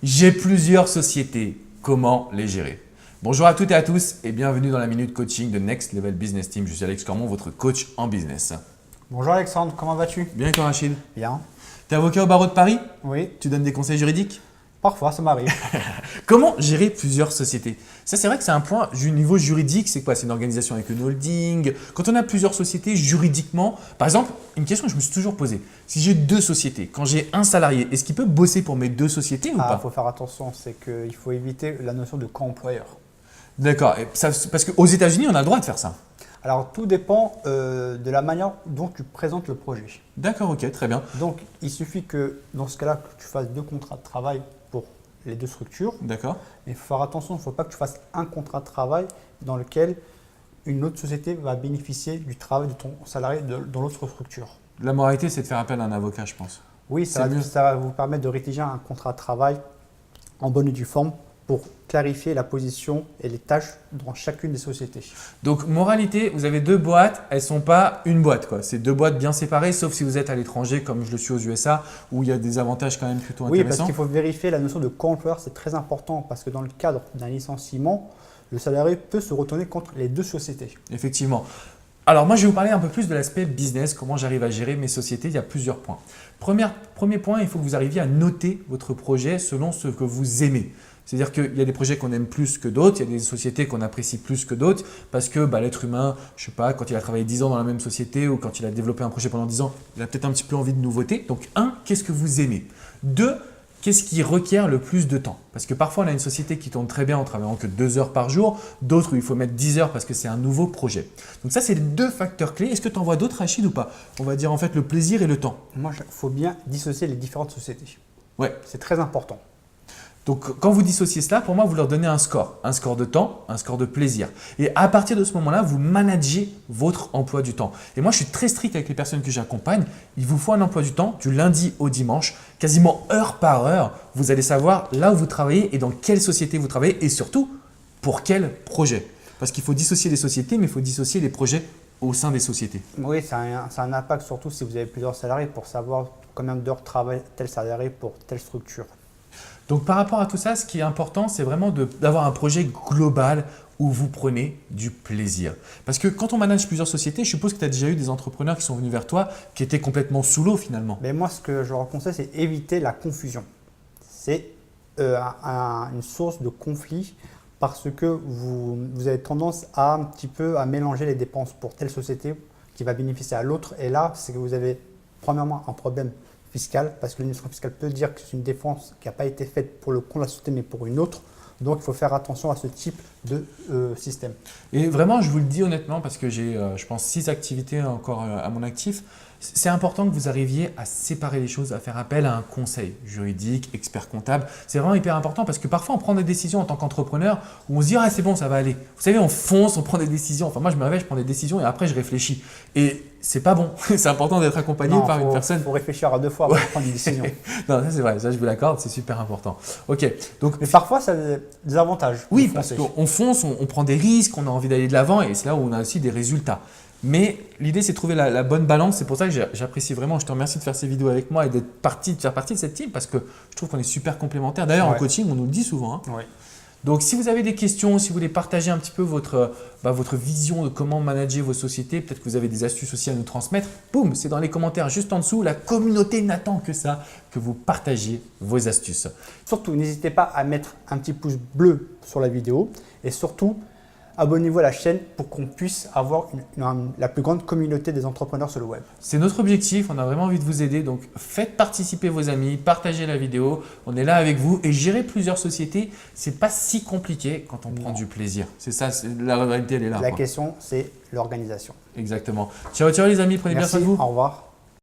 J'ai plusieurs sociétés, comment les gérer? Bonjour à toutes et à tous et bienvenue dans la Minute Coaching de Next Level Business Team. Je suis Alex Cormon, votre coach en business. Bonjour Alexandre, comment vas-tu? Bien et toi Rachid? Bien. Tu es avocat au barreau de Paris? Oui, Tu donnes des conseils juridiques? parfois ça m'arrive. Comment gérer plusieurs sociétés? Ça, c'est vrai que c'est un point du niveau juridique. C'est quoi? C'est une organisation avec une holding. Quand on a plusieurs sociétés, juridiquement, par exemple, une question que je me suis toujours posée. Si j'ai deux sociétés, quand j'ai un salarié, est-ce qu'il peut bosser pour mes deux sociétés ou Il pas? faut faire attention, c'est qu'il faut éviter la notion de co-employeur. D'accord. Parce qu'aux États-Unis, on a le droit de faire ça. Alors tout dépend de la manière dont tu présentes le projet. D'accord, ok, très bien. Donc il suffit que dans ce cas-là, que tu fasses deux contrats de travail pour les deux structures. D'accord. Mais il faut faire attention, il ne faut pas que tu fasses un contrat de travail dans lequel une autre société va bénéficier du travail de ton salarié dans l'autre structure. La moralité, c'est de faire appel à un avocat, je pense. Oui, C'est mieux. ça va vous permettre de rédiger un contrat de travail en bonne et due forme pour clarifier la position et les tâches dans chacune des sociétés. Donc, moralité, vous avez deux boîtes, elles ne sont pas une boîte, quoi. C'est deux boîtes bien séparées, sauf si vous êtes à l'étranger, comme je le suis aux USA, où il y a des avantages quand même plutôt Oui, intéressants. parce qu'il faut vérifier la notion de co-employeur, c'est très important parce que dans le cadre d'un licenciement, le salarié peut se retourner contre les deux sociétés. Effectivement. Alors, moi, je vais vous parler un peu plus de l'aspect business, comment j'arrive à gérer mes sociétés. Il y a plusieurs points. Premier point, il faut que vous arriviez à noter votre projet selon ce que vous aimez. C'est-à-dire qu'il y a des projets qu'on aime plus que d'autres, il y a des sociétés qu'on apprécie plus que d'autres parce que l'être humain, je ne sais pas, quand il a travaillé 10 ans dans la même société ou quand il a développé un projet pendant 10 ans, il a peut-être un petit peu envie de nouveauté. Donc, qu'est-ce que vous aimez? Deux, qu'est-ce qui requiert le plus de temps? Parce que parfois, on a une société qui tourne très bien en travaillant que 2 heures par jour, d'autres où il faut mettre 10 heures parce que c'est un nouveau projet. Donc ça, c'est les deux facteurs clés. Est-ce que tu en vois d'autres, Rachid, ou pas? On va dire en fait le plaisir et le temps. Moi, il faut bien dissocier les différentes sociétés. Ouais. C'est très important. Donc, quand vous dissociez cela, pour moi, vous leur donnez un score de temps, un score de plaisir. Et à partir de ce moment-là, vous managez votre emploi du temps. Et moi, je suis très strict avec les personnes que j'accompagne. Il vous faut un emploi du temps du lundi au dimanche, quasiment heure par heure. Vous allez savoir là où vous travaillez et dans quelle société vous travaillez et surtout pour quel projet. Parce qu'il faut dissocier les sociétés, mais il faut dissocier les projets au sein des sociétés. Oui, ça a un impact surtout si vous avez plusieurs salariés pour savoir combien d'heures travaille tel salarié pour telle structure. Donc, par rapport à tout ça, ce qui est important, c'est vraiment d'avoir un projet global où vous prenez du plaisir. Parce que quand on manage plusieurs sociétés, je suppose que tu as déjà eu des entrepreneurs qui sont venus vers toi qui étaient complètement sous l'eau finalement. Mais moi, ce que je leur conseille, c'est éviter la confusion. C'est une source de conflit parce que vous avez tendance à un petit peu à mélanger les dépenses pour telle société qui va bénéficier à l'autre. Et là, c'est que vous avez premièrement un problème fiscal parce que l'administration fiscale peut dire que c'est une dépense qui n'a pas été faite pour le compte de la société mais pour une autre. Donc, il faut faire attention à ce type de système. Et vraiment, je vous le dis honnêtement parce que j'ai, je pense, 6 activités encore à mon actif. C'est important que vous arriviez à séparer les choses, à faire appel à un conseil juridique, expert comptable. C'est vraiment hyper important parce que parfois, on prend des décisions en tant qu'entrepreneur où on se dit « Ah, c'est bon, ça va aller ». Vous savez, on fonce, on prend des décisions. Enfin, moi, je me réveille, je prends des décisions et après, je réfléchis. Et c'est pas bon. C'est important d'être accompagné par une personne. Il faut réfléchir à 2 fois avant de prendre une décision. Non, ça c'est vrai, ça je vous l'accorde, c'est super important. Ok, donc Mais parfois, ça a des avantages. oui, parce qu'on fonce, on prend des risques, on a envie d'aller de l'avant et c'est là où on a aussi des résultats. Mais l'idée, c'est de trouver la bonne balance. C'est pour ça que j'apprécie vraiment. Je te remercie de faire ces vidéos avec moi et de faire partie de cette team parce que je trouve qu'on est super complémentaires. D'ailleurs, en coaching, on nous le dit souvent. Oui. Donc, si vous avez des questions, si vous voulez partager un petit peu votre vision de comment manager vos sociétés, peut-être que vous avez des astuces aussi à nous transmettre, boum, c'est dans les commentaires juste en dessous. La communauté n'attend que ça, que vous partagiez vos astuces. Surtout, n'hésitez pas à mettre un petit pouce bleu sur la vidéo et surtout, abonnez-vous à la chaîne pour qu'on puisse avoir la plus grande communauté des entrepreneurs sur le web. C'est notre objectif, on a vraiment envie de vous aider. Donc, faites participer vos amis, partagez la vidéo. On est là avec vous et gérer plusieurs sociétés, c'est pas si compliqué quand on prend du plaisir. C'est ça, la réalité, elle est là. La question, c'est l'organisation. Exactement. Ciao, ciao les amis, prenez bien soin de vous. Au revoir.